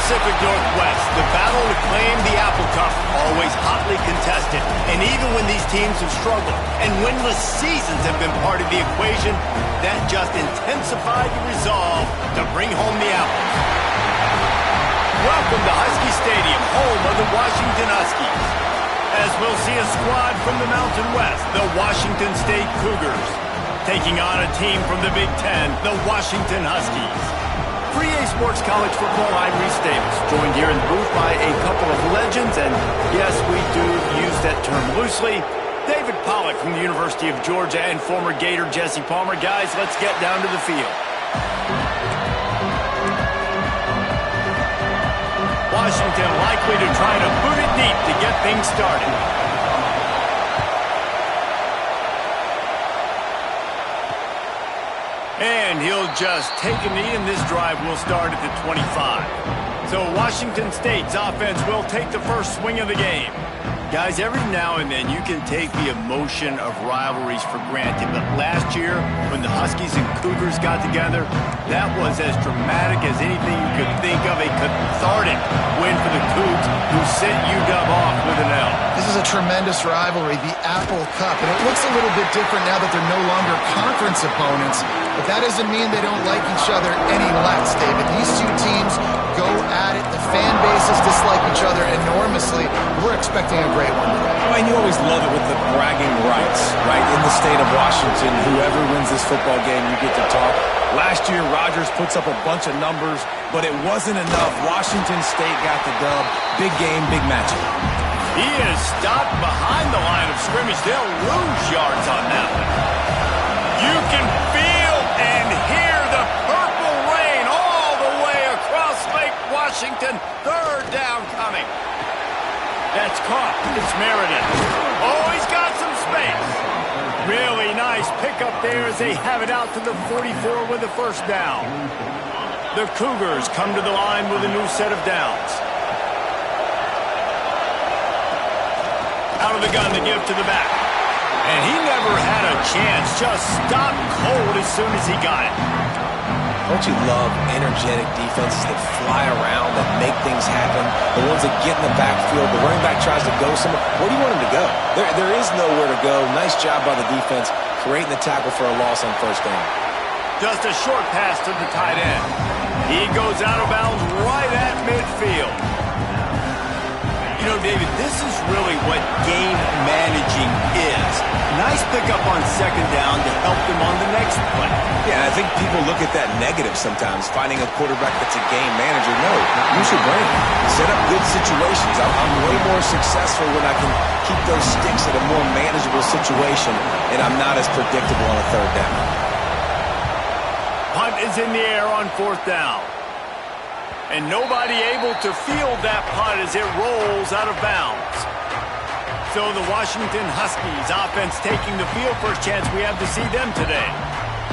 Pacific Northwest, the battle to claim the Apple Cup, always hotly contested. And even when these teams have struggled and winless seasons have been part of the equation, that just intensified the resolve to bring home the apples. Welcome to Husky Stadium, home of the Washington Huskies. As we'll see a squad from the Mountain West, the Washington State Cougars, taking on a team from the Big Ten, the Washington Huskies. For EA Sports College Football, I'm Reese Davis, joined here in the booth by a couple of legends, and yes, we do use that term loosely. David Pollack from the University of Georgia and former Gator Jesse Palmer. Guys, let's get down to the field. Washington likely to try to boot it deep to get things started. And he'll just take a knee, and this drive will start at the 25. So Washington State's offense will take the first swing of the game. Guys, every now and then you can take the emotion of rivalries for granted, but last year when the Huskies and Cougars got together, that was as dramatic as anything you could think of, a cathartic win for the Cougs, who sent UW off with an L. This is a tremendous rivalry, the Apple Cup, and it looks a little bit different now that they're no longer conference opponents, but that doesn't mean they don't like each other any less, David. These two teams go at it. The fan bases dislike each other enormously. We're expecting a great one today. Oh, and you always love it with the bragging rights, right? In the state of Washington, whoever wins this football game, you get to talk. Last year, Rodgers puts up a bunch of numbers, but it wasn't enough. Washington State got the dub. Big game, big matchup. He is stopped behind the line of scrimmage. They'll lose yards on that one. You can feel and hear the purple rain all the way across Lake Washington. Third down coming. That's caught. It's Meredith. Oh, he's got some space. Really nice pickup there as they have it out to the 44 with the first down. The Cougars come to the line with a new set of downs. Out of the gun to give to the back. And he never had a chance. Just stopped cold as soon as he got it. Don't you love energetic defenses that fly around, that make things happen? The ones that get in the backfield, the running back tries to go somewhere. Where do you want him to go? There is nowhere to go. Nice job by the defense, creating the tackle for a loss on first down. Just a short pass to the tight end. He goes out of bounds right at midfield. You know, David, this is really what game managing is. Nice pickup on second down to help them on the next play. Yeah, I think people look at that negative sometimes, finding a quarterback that's a game manager. No, use your brain. Set up good situations. I'm way more successful when I can keep those sticks at a more manageable situation, and I'm not as predictable on a third down. Punt is in the air on fourth down. And nobody able to field that punt as it rolls out of bounds. So the Washington Huskies offense taking the field. First chance we have to see them today.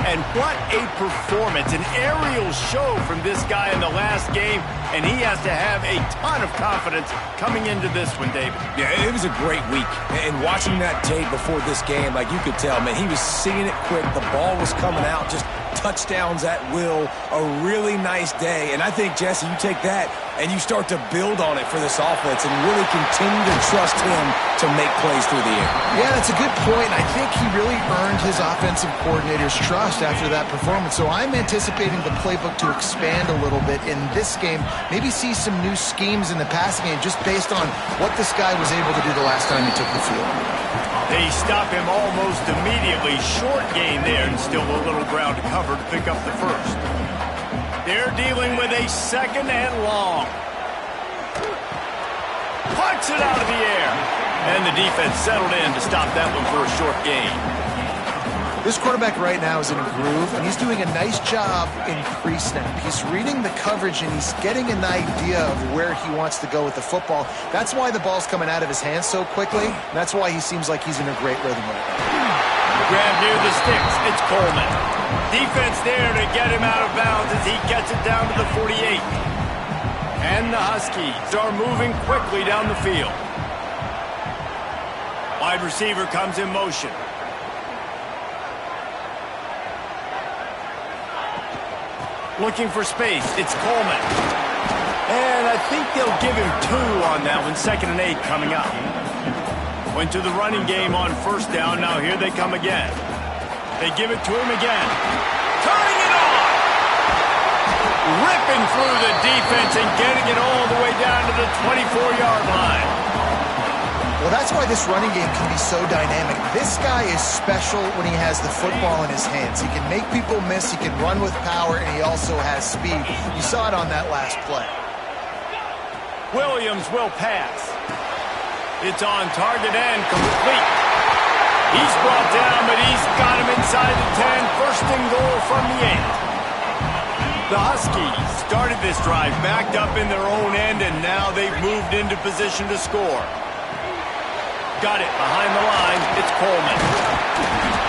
And what a performance, an aerial show from this guy in the last game, and he has to have a ton of confidence coming into this one, David. Yeah, it was a great week. And watching that tape before this game, like you could tell, man, he was seeing it quick. The ball was coming out, just touchdowns at will, a really nice day. And I think, Jesse, you take that and you start to build on it for this offense and really continue to trust him to make plays through the air. Yeah, that's a good point. I think he really earned his offensive coordinator's trust after that performance. So I'm anticipating the playbook to expand a little bit in this game, maybe see some new schemes in the passing game just based on what this guy was able to do the last time he took the field. They stop him almost immediately. Short gain there, and still a little ground to cover to pick up the first. They're dealing with a second and long. Puts it out of the air. And the defense settled in to stop that one for a short gain. This quarterback right now is in a groove, and he's doing a nice job in pre-snap. He's reading the coverage, and he's getting an idea of where he wants to go with the football. That's why the ball's coming out of his hands so quickly. That's why he seems like he's in a great rhythm right now. Grab near the sticks. It's Coleman. Defense there to get him out of bounds as he gets it down to the 48. And the Huskies are moving quickly down the field. Wide receiver comes in motion. Looking for space. It's Coleman. And I think they'll give him 2 on that one. 2nd and 8 coming up. Went to the running game on 1st down. Now here they come again. They give it to him again. Turning it on! Ripping through the defense and getting it all the way down to the 24-yard line. Well, that's why this running game can be so dynamic. This guy is special when he has the football in his hands. He can make people miss, he can run with power, and he also has speed. You saw it on that last play. Williams will pass. It's on target and complete. He's brought down, but he's got him inside the 10. 1st and goal from the 8. The Huskies started this drive backed up in their own end, and now they've moved into position to score. Got it behind the line. It's Coleman.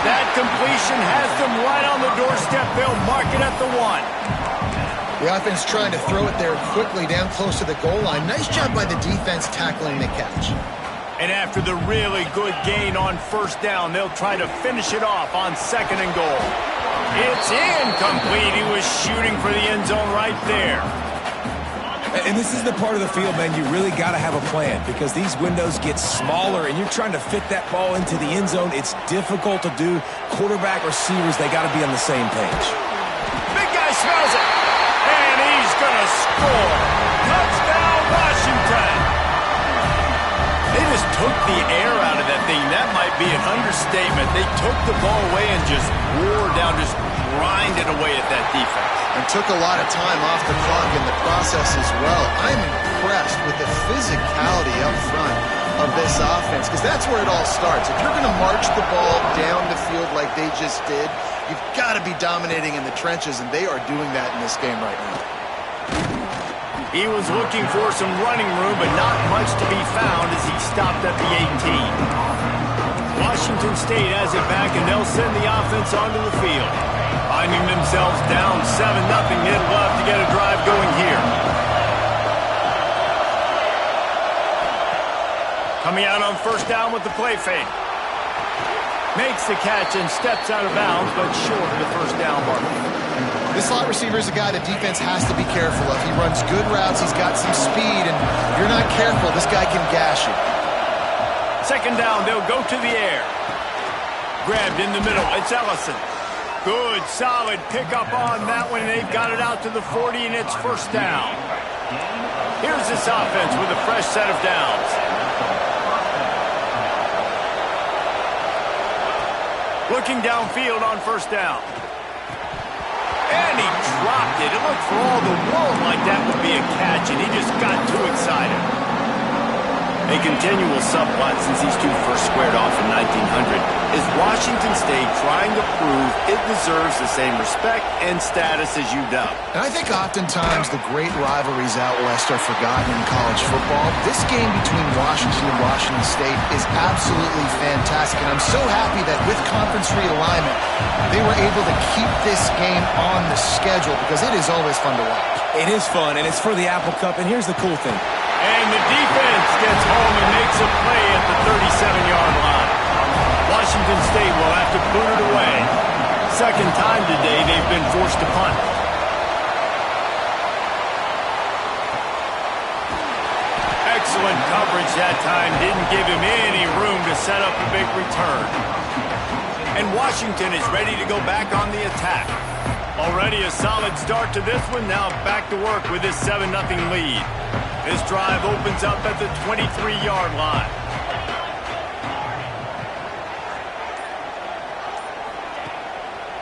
That completion has them right on the doorstep. They'll mark it at the 1. The offense trying to throw it there quickly down close to the goal line. Nice job by the defense tackling the catch. And after the really good gain on 1st down, they'll try to finish it off on 2nd and goal. It's incomplete. He was shooting for the end zone right there. And this is the part of the field, man, you really got to have a plan because these windows get smaller and you're trying to fit that ball into the end zone. It's difficult to do. Quarterback, receivers, they got to be on the same page. Big guy smells it. And he's going to score. Touchdown, Washington. They just took the air out of that thing. That might be an understatement. They took the ball away and just wore down, just grinded away at that defense. And took a lot of time off the clock in the process as well. I'm impressed with the physicality up front of this offense because that's where it all starts. If you're going to march the ball down the field like they just did, you've got to be dominating in the trenches, and they are doing that in this game right now. He was looking for some running room, but not much to be found as he stopped at the 18. Washington State has it back, and they'll send the offense onto the field. Finding themselves down 7-0, they'd love to get a drive going here. Coming out on 1st down with the play fake. Makes the catch and steps out of bounds, but short of the 1st down mark. This slot receiver is a guy the defense has to be careful of. He runs good routes, he's got some speed, and if you're not careful, this guy can gash you. 2nd down, they'll go to the air. Grabbed in the middle, it's Ellison. Good, solid pickup on that one, and they've got it out to the 40, and it's 1st down. Here's this offense with a fresh set of downs. Looking downfield on 1st down. And he dropped it. It looked for all the world like that would be a catch, and he just got too excited. A continual subplot since these two first squared off in 1900 is Washington State trying to prove it deserves the same respect and status as UW. And I think oftentimes the great rivalries out west are forgotten in college football. This game between Washington and Washington State is absolutely fantastic, and I'm so happy that with conference realignment, they were able to keep this game on the schedule because it is always fun to watch. It is fun, and it's for the Apple Cup, and here's the cool thing. And the defense gets home and makes a play at the 37-yard line. Washington State will have to boot it away. 2nd time today they've been forced to punt. Excellent coverage that time. Didn't give him any room to set up a big return. And Washington is ready to go back on the attack. Already a solid start to this one. Now back to work with this 7-0 lead. This drive opens up at the 23-yard line.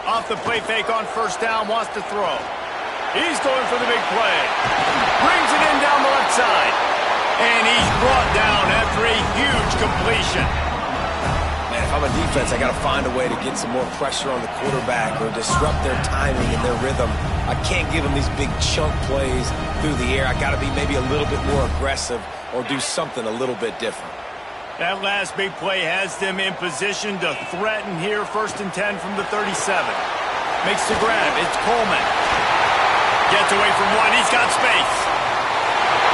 Off the play fake on 1st down, wants to throw. He's going for the big play. Brings it in down the left side. And he's brought down after a huge completion. Man, if I'm a defense, I got to find a way to get some more pressure on the quarterback or disrupt their timing and their rhythm. I can't give them these big chunk plays through the air. I got to be maybe a little bit more aggressive or do something a little bit different. That last big play has them in position to threaten here. 1st and 10 from the 37. Makes the grab. It's Coleman. Gets away from one. He's got space.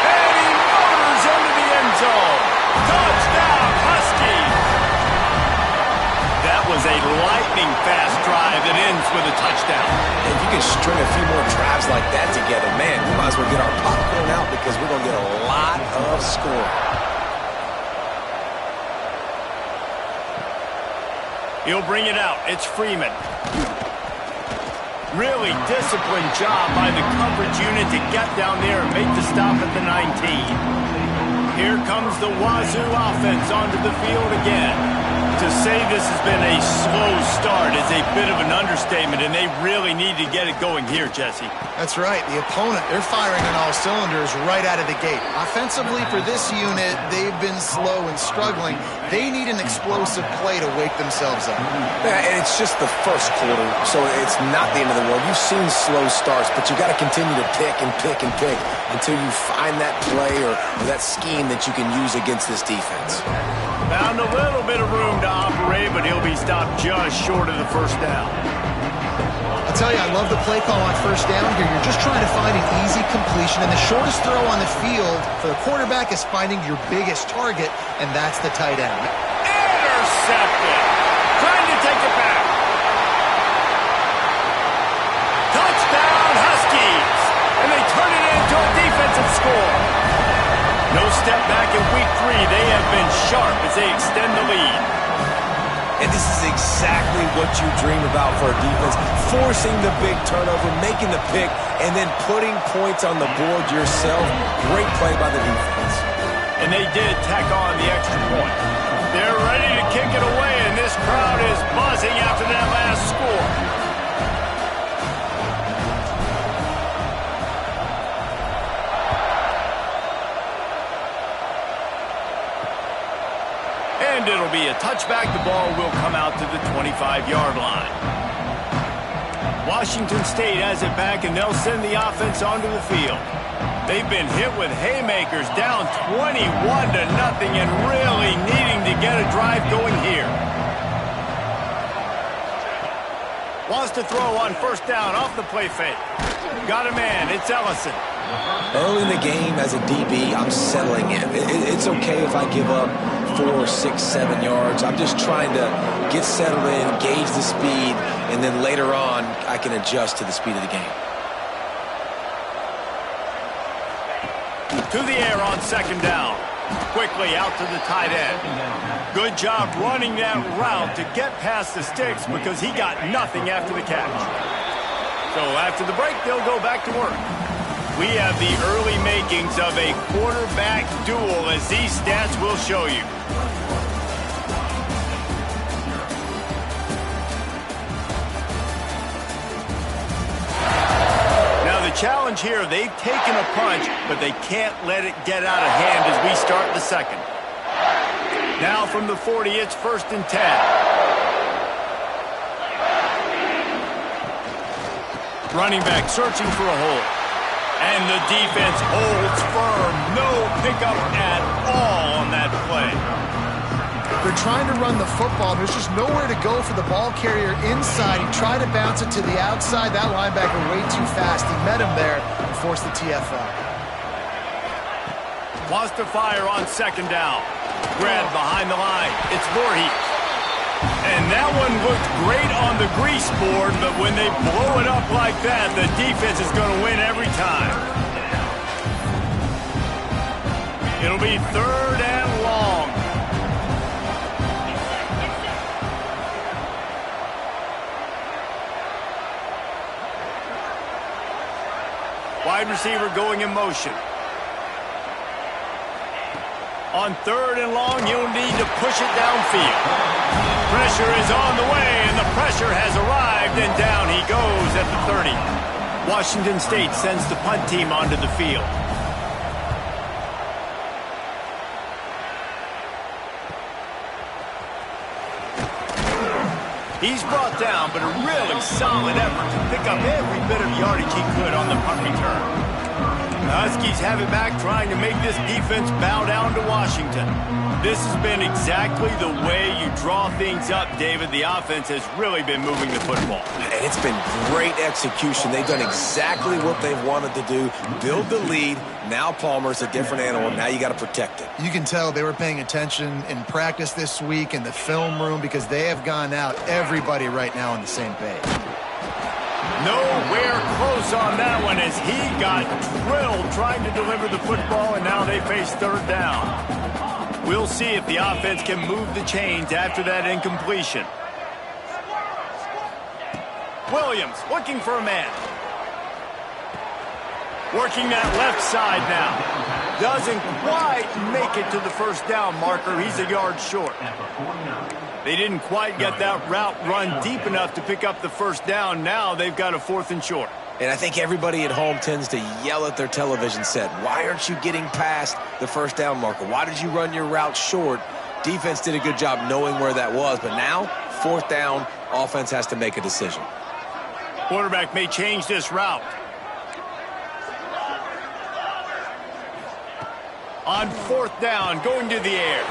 And he motors into the end zone. Touchdown, Huskies. That was a a lightning-fast drive that ends with a touchdown. If you can string a few more drives like that together, man, we might as well get our popcorn out because we're going to get a lot of scoring. He'll bring it out. It's Freeman. Really disciplined job by the coverage unit to get down there and make the stop at the 19. Here comes the Wazoo offense onto the field again. To say this has been a slow start is a bit of an understatement, and they really need to get it going here, Jesse. That's right. The opponent, they're firing on all cylinders right out of the gate. Offensively, for this unit, they've been slow and struggling. They need an explosive play to wake themselves up. Yeah, and it's just the first quarter, so it's not the end of the world. You've seen slow starts, but you got to continue to pick and pick and pick until you find that play or that scheme that you can use against this defense. Found a little bit of room to operate, but he'll be stopped just short of the first down. I'll tell you, I love the play call on first down here. You're just trying to find an easy completion, and the shortest throw on the field for the quarterback is finding your biggest target, and that's the tight end. Intercepted. Trying to take it back. Touchdown, Huskies. And they turn it into a defensive score. No step back in week 3. They have been sharp as they extend the lead. And this is exactly what you dream about for a defense. Forcing the big turnover, making the pick, and then putting points on the board yourself. Great play by the defense. And they did tack on the extra point. They're ready to kick it away, and this crowd is buzzing after that last score. And it'll be a touchback. The ball will come out to the 25-yard line. Washington State has it back, and they'll send the offense onto the field. They've been hit with haymakers, down 21-0, and really needing to get a drive going here. Wants to throw on first down off the play fake. Got a man. It's Ellison. Early in the game, as a DB, I'm settling in. It's okay if I give up 4, 6, 7 yards. I'm just trying to get settled in, gauge the speed, and then later on, I can adjust to the speed of the game. To the air on second down. Quickly out to the tight end. Good job running that route to get past the sticks because he got nothing after the catch. So after the break, they'll go back to work. We have the early makings of a quarterback duel, as these stats will show you. Now the challenge here, they've taken a punch, but they can't let it get out of hand as we start the second. Now from the 40, it's 1st and 10. Running back searching for a hole. And the defense holds firm. No pickup at all on that play. They're trying to run the football. There's just nowhere to go for the ball carrier inside. He tried to bounce it to the outside. That linebacker way too fast. He met him there and forced the TFL. Wants to fire on second down. Grab behind the line. It's Voorhees. And that one looked great on the grease board, but when they blow it up like that, the defense is going to win every time. It'll be 3rd and long. Wide receiver going in motion. On 3rd and long, you'll need to push it downfield. Pressure is on the way, and the pressure has arrived, and down he goes at the 30. Washington State sends the punt team onto the field. He's brought down, but a really solid effort to pick up every bit of yardage he could on the punt return. The Huskies have it back, trying to make this defense bow down to Washington. This has been exactly the way you draw things up, David. The offense has really been moving the football. And it's been great execution. They've done exactly what they've wanted to do. Build the lead. Now Palmer's a different animal. Now you got to protect it. You can tell they were paying attention in practice this week in the film room because they have gone out, everybody right now on the same page. Nowhere close on that one as he got drilled trying to deliver the football, and now they face third down. We'll see if the offense can move the chains after that incompletion. Williams looking for a man. Working that left side now. Doesn't quite make it to the first down marker. He's a yard short. They didn't quite get that route run deep enough to pick up the first down. Now they've got a 4th and short. And I think everybody at home tends to yell at their television set, why aren't you getting past the first down marker? Why did you run your route short? Defense did a good job knowing where that was, but now, 4th down, offense has to make a decision. Quarterback may change this route. On 4th down, going to the air.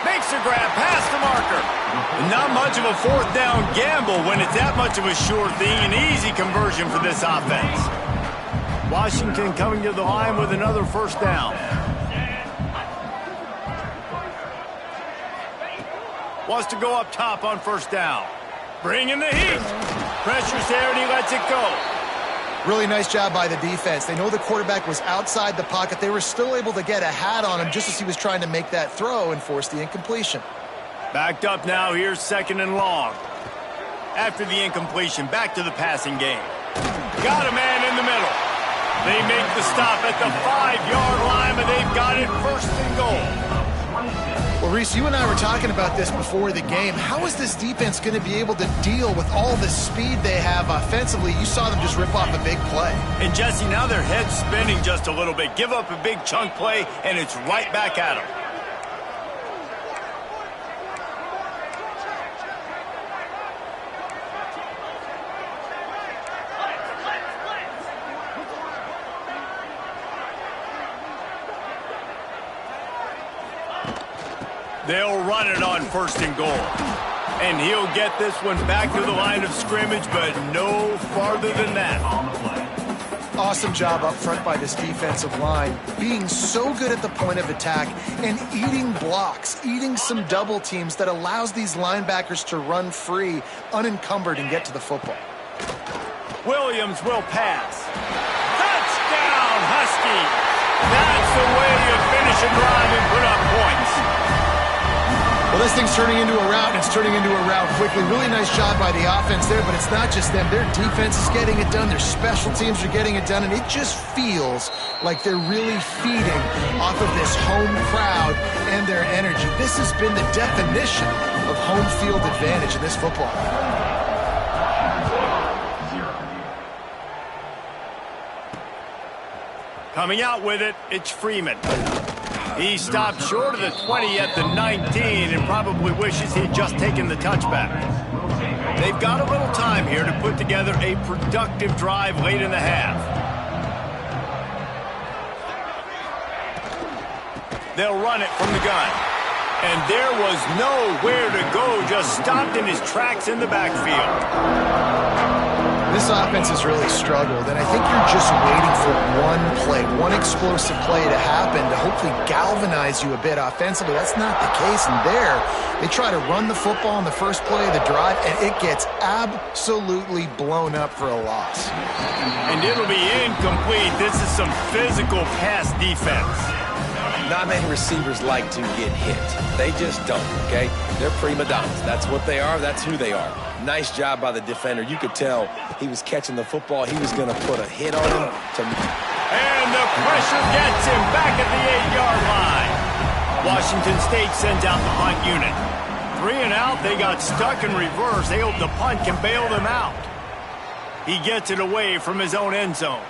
Makes a grab past the marker. Not much of a 4th down gamble when it's that much of a sure thing. An easy conversion for this offense. Washington coming to the line with another first down. Wants to go up top on first down. Bringing the heat. Pressure's there and he lets it go. Really nice job by the defense. They know the quarterback was outside the pocket. They were still able to get a hat on him just as he was trying to make that throw and force the incompletion. Backed up now. Here's 2nd and long. After the incompletion, back to the passing game. Got a man in the middle. They make the stop at the 5-yard line, but they've got it 1st and goal. Well, Reese, you and I were talking about this before the game. How is this defense going to be able to deal with all the speed they have offensively? You saw them just rip off a big play. And, Jesse, now their head's spinning just a little bit. Give up a big chunk play, and it's right back at them. They'll run it on 1st and goal. And he'll get this one back to the line of scrimmage, but no farther than that. Awesome job up front by this defensive line, being so good at the point of attack and eating blocks, eating some double teams that allows these linebackers to run free, unencumbered, and get to the football. Williams will pass. Touchdown, Huskies! That's the way you finish a drive and put up points. Well, this thing's turning into a rout, and it's turning into a rout quickly. Really nice job by the offense there, but it's not just them. Their defense is getting it done. Their special teams are getting it done, and it just feels like they're really feeding off of this home crowd and their energy. This has been the definition of home field advantage in this football game. Coming out with it, it's Freeman. He stopped short of the 20 at the 19 and probably wishes he'd just taken the touchback. They've got a little time here to put together a productive drive late in the half. They'll run it from the gun. And there was nowhere to go, just stopped in his tracks in the backfield. This offense has really struggled, and I think you're just waiting for one play, one explosive play to happen to hopefully galvanize you a bit offensively. That's not the case, and there, they try to run the football in the first play of the drive, and it gets absolutely blown up for a loss. And it'll be incomplete. This is some physical pass defense. Not many receivers like to get hit. They just don't, okay? They're prima donnas. That's what they are. That's who they are. Nice job by the defender. You could tell he was catching the football. He was going to put a hit on him. And the pressure gets him back at the 8-yard line. Washington State sends out the punt unit. 3 and out. They got stuck in reverse. They hope the punt can bail them out. He gets it away from his own end zone.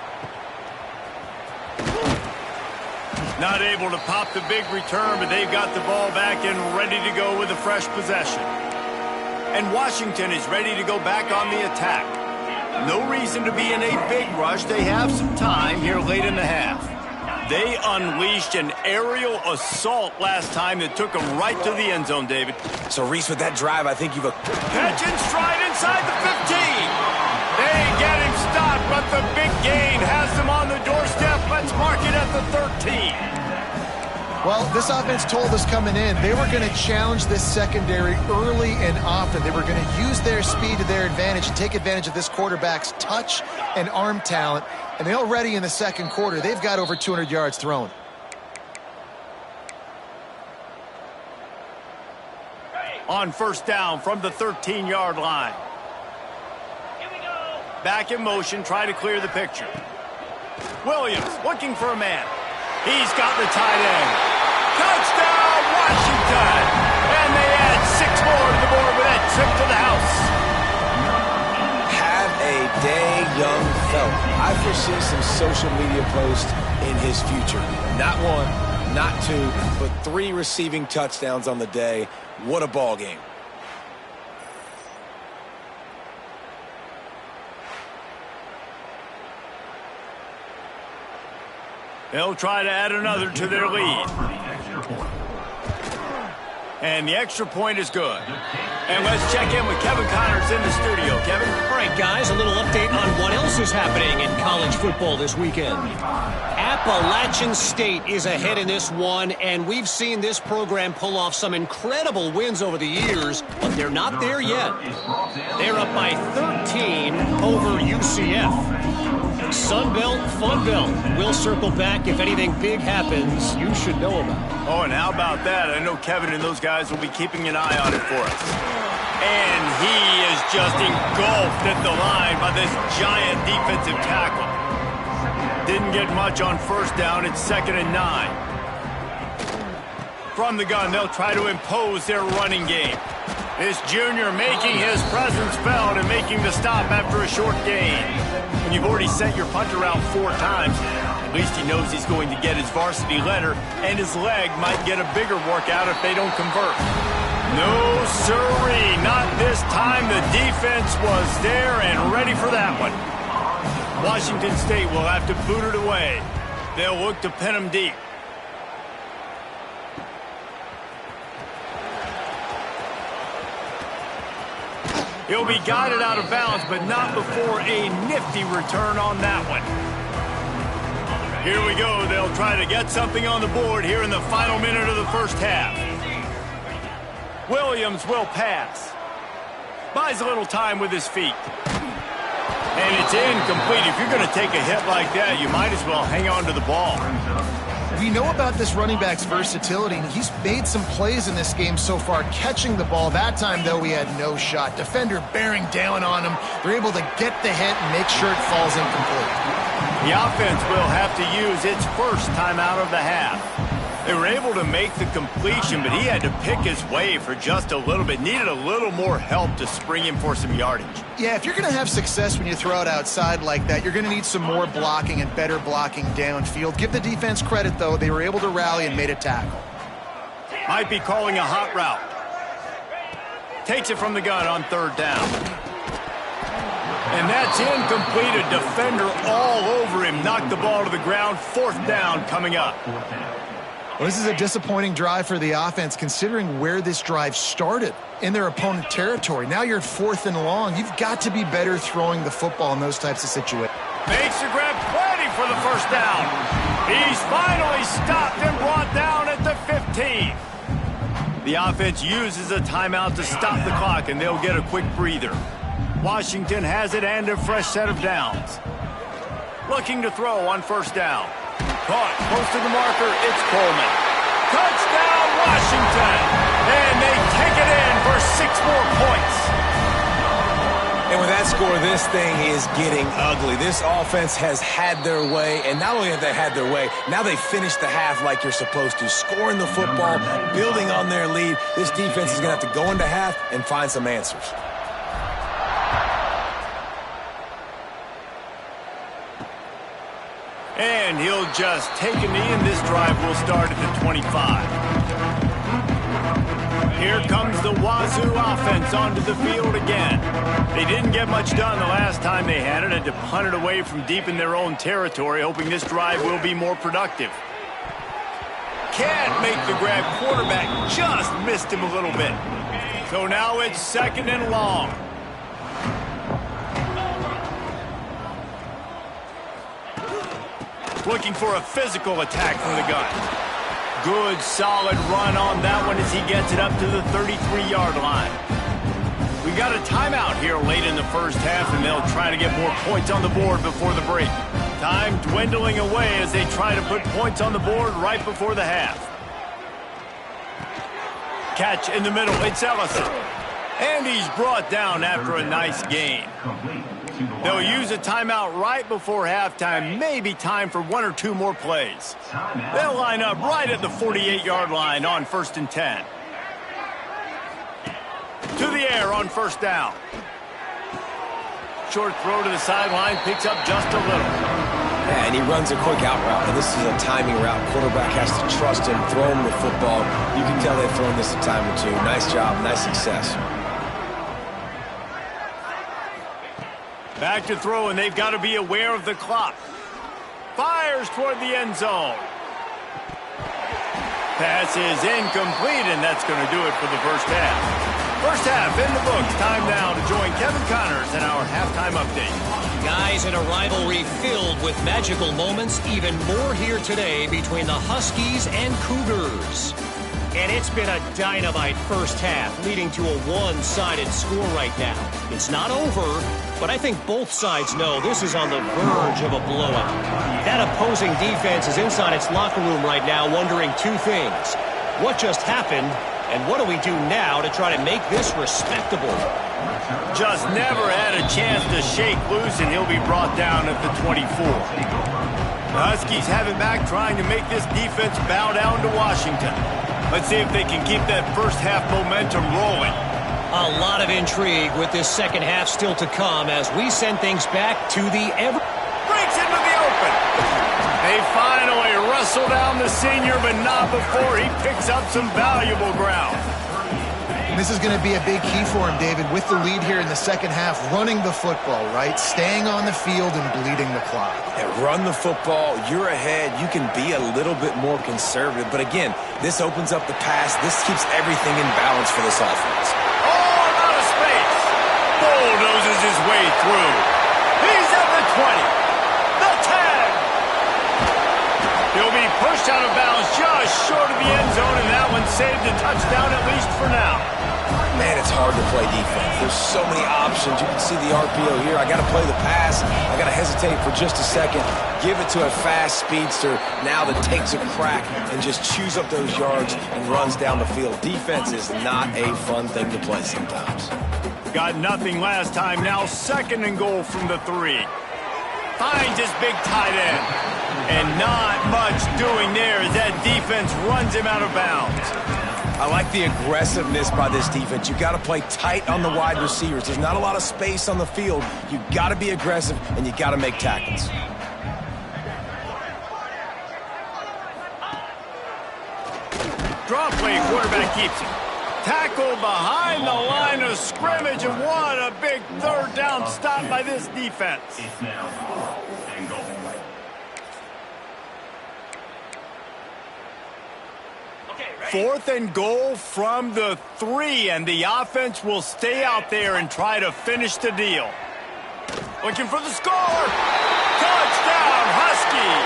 Not able to pop the big return, but they've got the ball back and ready to go with a fresh possession. And Washington is ready to go back on the attack. No reason to be in a big rush. They have some time here late in the half. They unleashed an aerial assault last time that took them right to the end zone, David. So, Reese, with that drive, I think you've... Catch and stride inside the 15. They get him stopped, but the big gain has them on the doorstep. Let's mark it at the 13. Well, this offense told us coming in they were going to challenge this secondary early and often. They were going to use their speed to their advantage and take advantage of this quarterback's touch and arm talent. And already in the second quarter, they've got over 200 yards thrown. On first down from the 13-yard line. Back in motion, try to clear the picture. Williams looking for a man. He's got the tight end. Touchdown, Washington! And they add 6 more to the board with that trip to the house. Have a day, young fella. I foresee some social media posts in his future. Not 1, not 2, but 3 receiving touchdowns on the day. What a ball game. They'll try to add another to their lead. And the extra point is good. And let's check in with Kevin Connors in the studio. Kevin? All right, guys, a little update on what else is happening in college football this weekend. Appalachian State is ahead in this one, and we've seen this program pull off some incredible wins over the years, but they're not there yet. They're up by 13 over UCF. Sunbelt, Funbelt. We'll circle back if anything big happens you should know about. Oh, and how about that? I know Kevin and those guys will be keeping an eye on it for us. And he is just engulfed at the line by this giant defensive tackle. Didn't get much on first down. It's 2nd and 9. From the gun, they'll try to impose their running game. This junior making his presence felt and making the stop after a short gain. When you've already sent your punter out 4 times, at least he knows he's going to get his varsity letter, and his leg might get a bigger workout if they don't convert. No sirree, not this time. The defense was there and ready for that one. Washington State will have to boot it away. They'll look to pin them deep. He'll be guided out of bounds, but not before a nifty return on that one. Here we go. They'll try to get something on the board here in the final minute of the first half. Williams will pass. Buys a little time with his feet. And it's incomplete. If you're going to take a hit like that, you might as well hang on to the ball. We know about this running back's versatility, and he's made some plays in this game so far, catching the ball. That time, though, he had no shot. Defender bearing down on him. They're able to get the hit and make sure it falls incomplete. The offense will have to use its first timeout of the half. They were able to make the completion, but he had to pick his way for just a little bit. Needed a little more help to spring him for some yardage. Yeah, if you're going to have success when you throw it outside like that, you're going to need some more blocking and better blocking downfield. Give the defense credit, though. They were able to rally and made a tackle. Might be calling a hot route. Takes it from the gun on 3rd down. And that's incomplete. A defender all over him. Knocked the ball to the ground. 4th down coming up. Well, this is a disappointing drive for the offense, considering where this drive started in their opponent territory. Now you're at 4th and long. You've got to be better throwing the football in those types of situations. Makes the grab, plenty for the first down. He's finally stopped and brought down at the 15. The offense uses a timeout to stop the clock, and they'll get a quick breather. Washington has it and a fresh set of downs. Looking to throw on first down. Caught close to the marker, it's Coleman. Touchdown, Washington! And they take it in for 6 more points. And with that score, this thing is getting ugly. This offense has had their way, and not only have they had their way, now they finished the half like you're supposed to, scoring the football, building on their lead. This defense is going to have to go into half and find some answers. And he'll just take a knee, and this drive will start at the 25. Here comes the Wazoo offense onto the field again. They didn't get much done the last time they had it. Had to punt it away from deep in their own territory, hoping this drive will be more productive. Can't make the grab. Quarterback just missed him a little bit. So now it's 2nd and long. Looking for a physical attack from the gun. Good, solid run on that one as he gets it up to the 33-yard line. We got a timeout here late in the first half, and they'll try to get more points on the board before the break. Time dwindling away as they try to put points on the board right before the half. Catch in the middle. It's Ellison. And he's brought down after a nice gain. They'll use a timeout right before halftime. Maybe time for 1 or 2 more plays. They'll line up right at the 48-yard line on 1st and 10. To the air on 1st down. Short throw to the sideline, picks up just a little. Yeah, and he runs a quick out route, and this is a timing route. Quarterback has to trust him, throw him the football. You can tell they've thrown this a time or two. Nice job, nice success. Back to throw, and they've got to be aware of the clock. Fires toward the end zone. Pass is incomplete, and that's going to do it for the first half. First half in the books. Time now to join Kevin Connors in our halftime update. Guys, in a rivalry filled with magical moments, even more here today between the Huskies and Cougars. And it's been a dynamite first half, leading to a one-sided score right now. It's not over, but I think both sides know this is on the verge of a blowout. That opposing defense is inside its locker room right now wondering 2 things. What just happened? And what do we do now to try to make this respectable? Just never had a chance to shake loose, and he'll be brought down at the 24. The Huskies have it back, trying to make this defense bow down to Washington. Let's see if they can keep that first half momentum rolling. A lot of intrigue with this second half still to come as we send things back to the breaks into the open. They finally wrestle down the senior, but not before he picks up some valuable ground. And this is going to be a big key for him, David, with the lead here in the second half, running the football, right? Staying on the field and bleeding the clock. Yeah, run the football. You're ahead. You can be a little bit more conservative. But again, this opens up the pass. This keeps everything in balance for this offense. Oh, out of space. Bulldozes his way through. He's at the 20. The 10. He'll be pushed out of bounds just short of the end zone, and that one saved a touchdown at least for now. Man, it's hard to play defense. There's so many options. You can see the RPO here. I got to play the pass. I got to hesitate for just a second. Give it to a fast speedster now that takes a crack and just chews up those yards and runs down the field. Defense is not a fun thing to play sometimes. Got nothing last time. Now 2nd and goal from the 3. Finds his big tight end. And not much doing there as that defense runs him out of bounds. I like the aggressiveness by this defense. You got to play tight on the wide receivers. There's not a lot of space on the field. You got to be aggressive, and you got to make tackles. Draw play, quarterback keeps it. Tackle behind the line of scrimmage, and what a big 3rd down stop by this defense. It's now 4th and goal. Fourth and goal from the 3, and the offense will stay out there and try to finish the deal. Looking for the score. Touchdown, Huskies.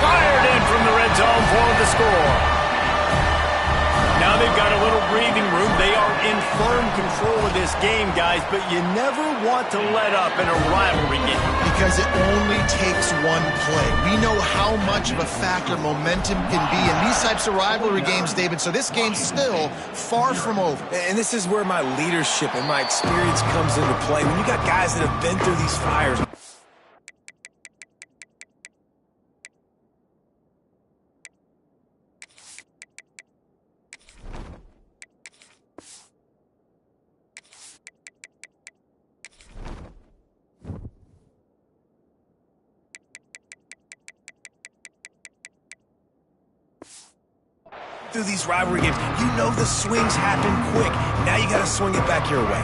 Fired in from the red zone for the score. Now they've got a little breathing room. They are in firm control of this game, guys, but you never want to let up in a rivalry game. Because it only takes one play. We know how much of a factor momentum can be in these types of rivalry games, David, so this game's still far from over. And this is where my leadership and my experience comes into play. When you got guys that have been through these fires. Through these rivalry games, you know the swings happen quick. Now you got to swing it back your way.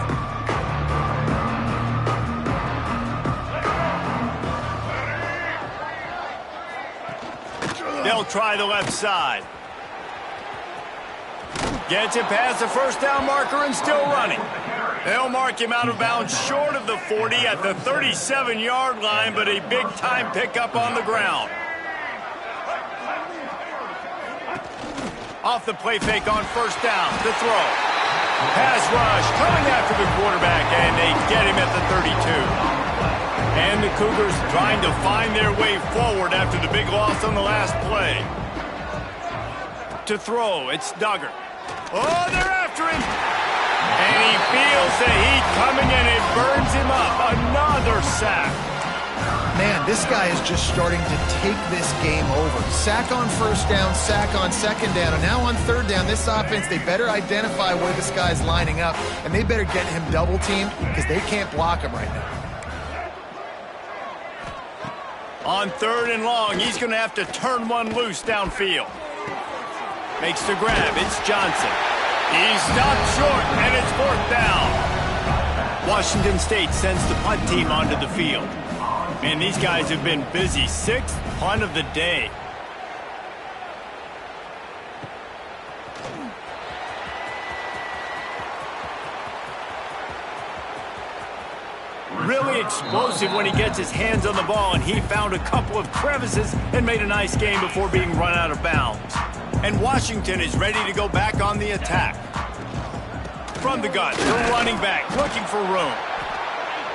They'll try the left side. Gets it past the first down marker and still running. They'll mark him out of bounds short of the 40 at the 37-yard line, but a big-time pickup on the ground. Off the play fake on first down, the throw. Pass rush coming after the quarterback, and they get him at the 32. And the Cougars trying to find their way forward after the big loss on the last play. To throw, it's Duggar. Oh, they're after him. And he feels the heat coming and it burns him up. Another sack. Man, this guy is just starting to take this game over. Sack on first down, sack on second down, and now on third down, this offense, they better identify where this guy's lining up, and they better get him double-teamed because they can't block him right now. On third and long, he's going to have to turn one loose downfield. Makes the grab. It's Johnson. He's stopped short, and it's fourth down. Washington State sends the punt team onto the field. Man, these guys have been busy. Sixth punt of the day. Really explosive when he gets his hands on the ball, and he found a couple of crevices and made a nice game before being run out of bounds. And Washington is ready to go back on the attack. From the gun, the running back looking for room.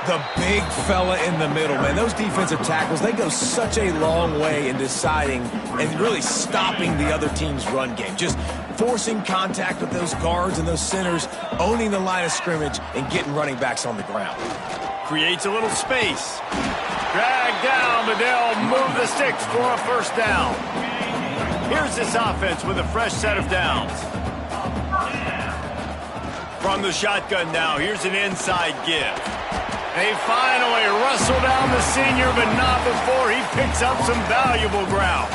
The big fella in the middle, man. Those defensive tackles, they go such a long way in deciding and really stopping the other team's run game. Just forcing contact with those guards and those centers, owning the line of scrimmage, and getting running backs on the ground. Creates a little space. Drag down, but they'll move the sticks for a first down. Here's this offense with a fresh set of downs. From the shotgun now, here's an inside give. They finally wrestle down the senior, but not before he picks up some valuable ground.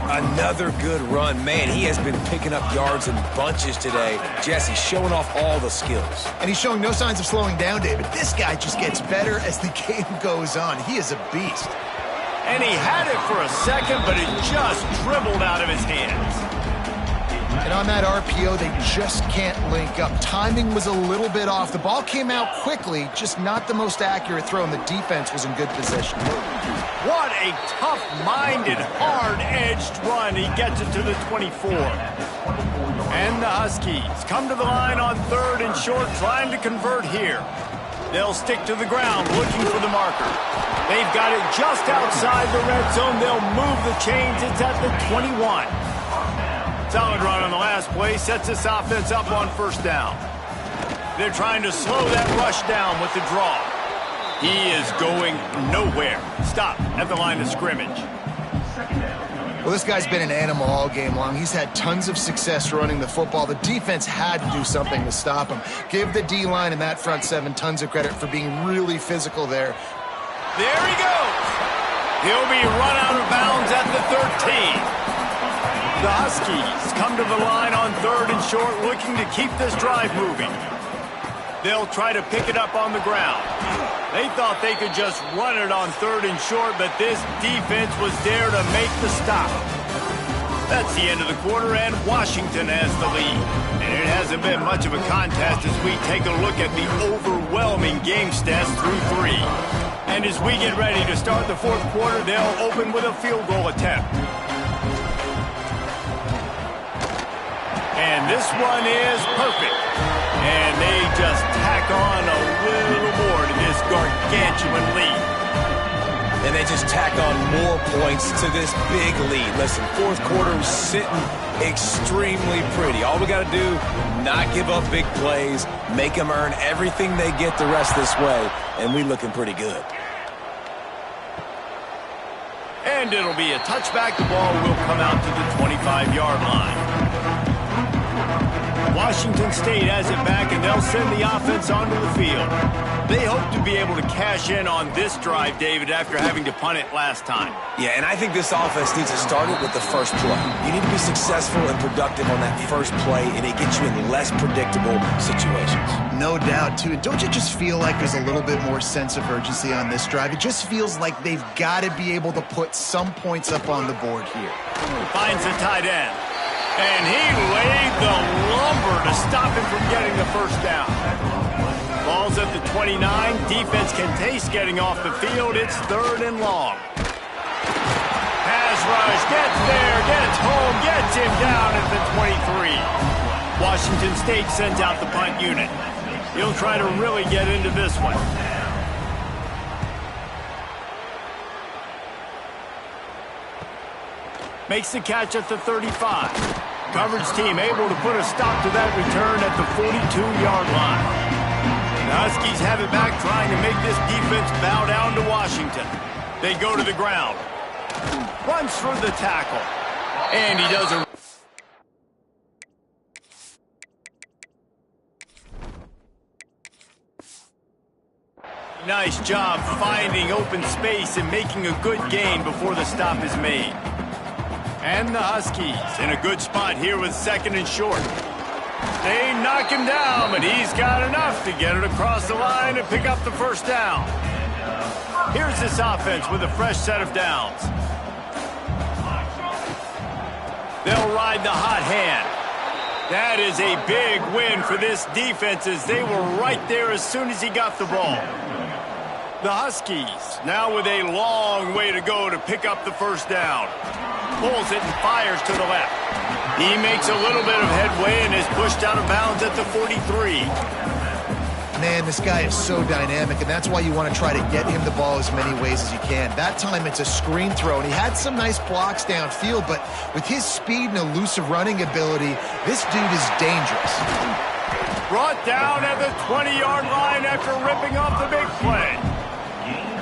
Another good run. Man, he has been picking up yards in bunches today. Jesse showing off all the skills. And he's showing no signs of slowing down, David. This guy just gets better as the game goes on. He is a beast. And he had it for a second, but it just dribbled out of his hands. And on that RPO, they just can't link up. Timing was a little bit off. The ball came out quickly, just not the most accurate throw, and the defense was in good position. What a tough-minded, hard-edged run. He gets it to the 24. And the Huskies come to the line on third and short, trying to convert here. They'll stick to the ground, looking for the marker. They've got it just outside the red zone. They'll move the chains. It's at the 21. Solid run on the last play. Sets this offense up on first down. They're trying to slow that rush down with the draw. He is going nowhere. Stop at the line of scrimmage. Well, this guy's been an animal all game long. He's had tons of success running the football. The defense had to do something to stop him. Give the D-line and that front seven tons of credit for being really physical there. There he goes. He'll be run out of bounds at the 13. The Huskies come to the line on third and short, looking to keep this drive moving. They'll try to pick it up on the ground. They thought they could just run it on third and short, but this defense was there to make the stop. That's the end of the quarter, and Washington has the lead. And it hasn't been much of a contest as we take a look at the overwhelming game stats through three. And as we get ready to start the fourth quarter, they'll open with a field goal attempt. And this one is perfect. And they just tack on a little more to this gargantuan lead. And they just tack on more points to this big lead. Listen, fourth quarter was sitting extremely pretty. All we got to do, not give up big plays, make them earn everything they get the rest this way, and we looking pretty good. And it'll be a touchback. The ball will come out to the 25-yard line. Washington State has it back, and they'll send the offense onto the field. They hope to be able to cash in on this drive, David, after having to punt it last time. Yeah, and I think this offense needs to start it with the first play. You need to be successful and productive on that first play, and it gets you in less predictable situations. No doubt, too. And don't you just feel like there's a little bit more sense of urgency on this drive? It just feels like they've got to be able to put some points up on the board here. Finds the tight end. And he laid the lumber to stop him from getting the first down. Ball's at the 29. Defense can taste getting off the field. It's 3rd and long. Pass rush, gets there, gets home, gets him down at the 23. Washington State sends out the punt unit. He'll try to really get into this one. Makes the catch at the 35. Coverage team able to put a stop to that return at the 42-yard line. The Huskies have it back, trying to make this defense bow down to Washington. They go to the ground. Runs for the tackle. And he does a... Nice job finding open space and making a good gain before the stop is made. And the Huskies in a good spot here with 2nd and short. They knock him down, but he's got enough to get it across the line and pick up the first down. Here's this offense with a fresh set of downs. They'll ride the hot hand. That is a big win for this defense, as they were right there as soon as he got the ball. The Huskies now with a long way to go to pick up the first down. Pulls it and fires to the left. He makes a little bit of headway and is pushed out of bounds at the 43. Man, this guy is so dynamic, and that's why you want to try to get him the ball as many ways as you can. That time it's a screen throw, and he had some nice blocks downfield, but with his speed and elusive running ability, this dude is dangerous. Brought down at the 20-yard line after ripping off the big play.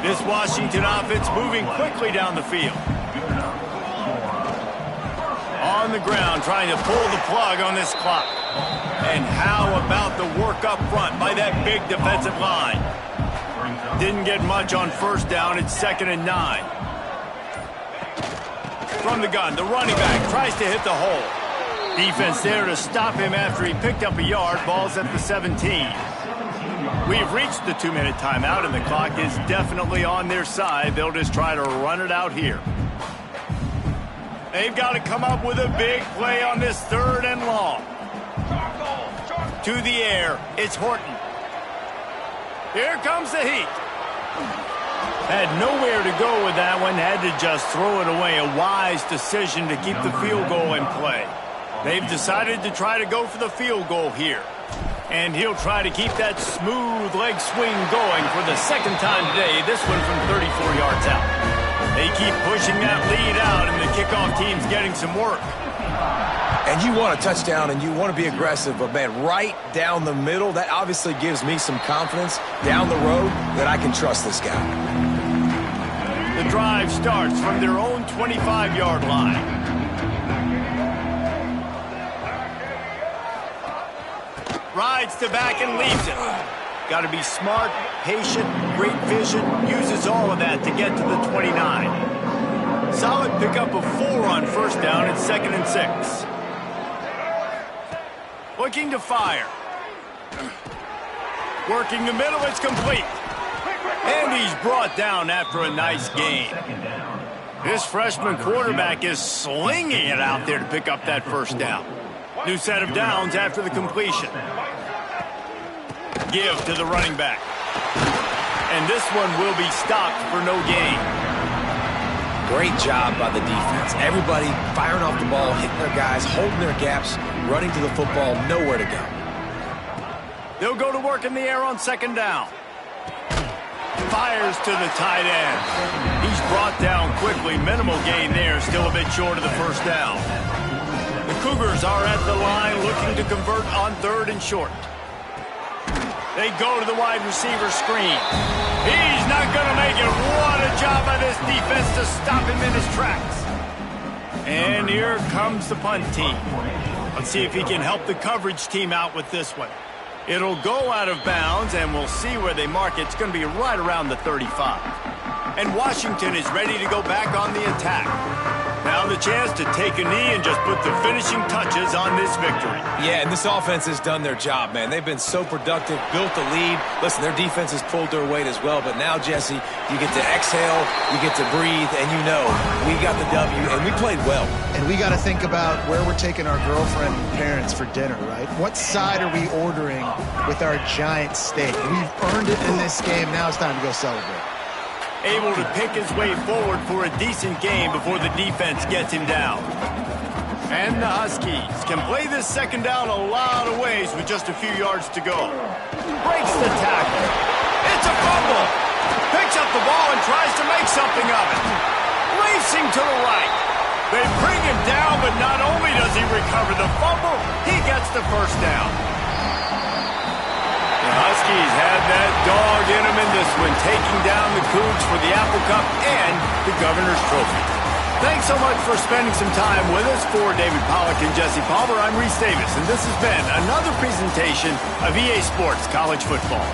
This Washington offense moving quickly down the field. On the ground, trying to pull the plug on this clock. And how about the work up front by that big defensive line? Didn't get much on first down. It's 2nd and 9. From the gun, the running back tries to hit the hole. Defense there to stop him after he picked up a yard. Ball's at the 17. We've reached the 2-minute timeout, and the clock is definitely on their side. They'll just try to run it out here. They've got to come up with a big play on this 3rd and long. To the air, it's Horton. Here comes the heat. Had nowhere to go with that one, had to just throw it away. A wise decision to keep the field goal in play. They've decided to try to go for the field goal here. And he'll try to keep that smooth leg swing going for the 2nd time today, this one from 34 yards out. They keep pushing that lead out, and the kickoff team's getting some work. And you want a touchdown, and you want to be aggressive, but, man, right down the middle, that obviously gives me some confidence down the road that I can trust this guy. The drive starts from their own 25-yard line. Rides to back and leaves it. Got to be smart, patient, great vision. Uses all of that to get to the 29. Solid pickup of 4 on first down. It's 2nd and 6. Looking to fire. Working the middle. It's complete. And he's brought down after a nice gain. This freshman quarterback is slinging it out there to pick up that first down. New set of downs after the completion. Give to the running back. And this one will be stopped for no gain. Great job by the defense. Everybody firing off the ball, hitting their guys, holding their gaps, running to the football, nowhere to go. They'll go to work in the air on 2nd down. Fires to the tight end. He's brought down quickly. Minimal gain there, still a bit short of the first down. The Cougars are at the line looking to convert on 3rd and short. They go to the wide receiver screen. He's not going to make it. What a job by this defense to stop him in his tracks. And here comes the punt team. Let's see if he can help the coverage team out with this one. It'll go out of bounds, and we'll see where they mark it. It's going to be right around the 35. And Washington is ready to go back on the attack. Now the chance to take a knee and just put the finishing touches on this victory. Yeah, and this offense has done their job, man. They've been so productive, built the lead. Listen, their defense has pulled their weight as well. But now, Jesse, you get to exhale, you get to breathe, and you know we got the W, and we played well. And we got to think about where we're taking our girlfriend and parents for dinner, right? What side are we ordering with our giant steak? We've earned it in this game. Now it's time to go celebrate. Able to pick his way forward for a decent game before the defense gets him down. And the Huskies can play this second down a lot of ways with just a few yards to go. Breaks the tackle. It's a fumble. Picks up the ball and tries to make something of it. Racing to the right. They bring him down, but not only does he recover the fumble, he gets the first down. The Huskies had that dog in them in this one, taking down the Cougs for the Apple Cup and the Governor's Trophy. Thanks so much for spending some time with us. For David Pollack and Jesse Palmer, I'm Reese Davis, and this has been another presentation of EA Sports College Football.